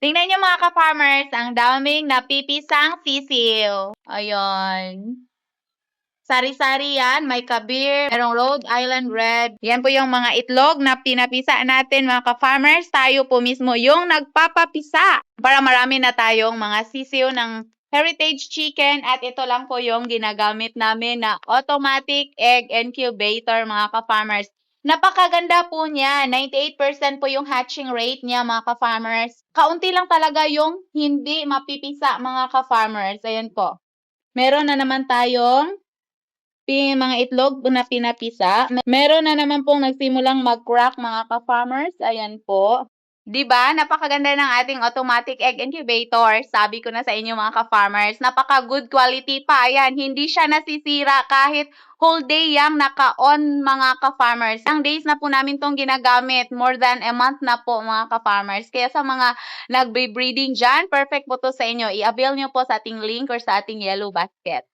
Tingnan niyo mga ka-farmers, ang daming napipisang sisiw. Ayun. Sari-sari yan, may kabir, merong Rhode Island Red. Yan po yung mga itlog na pinapisa natin mga ka-farmers. Tayo po mismo yung nagpapapisa para marami na tayong mga sisiw ng heritage chicken at ito lang po yung ginagamit namin na automatic egg incubator mga ka-farmers. Napakaganda po niya. 98% po yung hatching rate niya mga ka-farmers. Kaunti lang talaga yung hindi mapipisa mga ka-farmers. Ayan po. Meron na naman tayong mga itlog na pinapisa. Meron na naman pong nagsimulang mag-crack mga ka-farmers. Ayan po. 'Di ba? Napakaganda ng ating automatic egg incubator. Sabi ko na sa inyo mga ka-farmers, napaka-good quality pa. Ayan, hindi siya nasisira kahit whole day yang naka-on mga ka-farmers. Ang days na po namin tong ginagamit, more than a month na po mga ka-farmers. Kaya sa mga nagbe-breeding dyan, perfect po to sa inyo. I-avail nyo po sa ating link or sa ating yellow basket.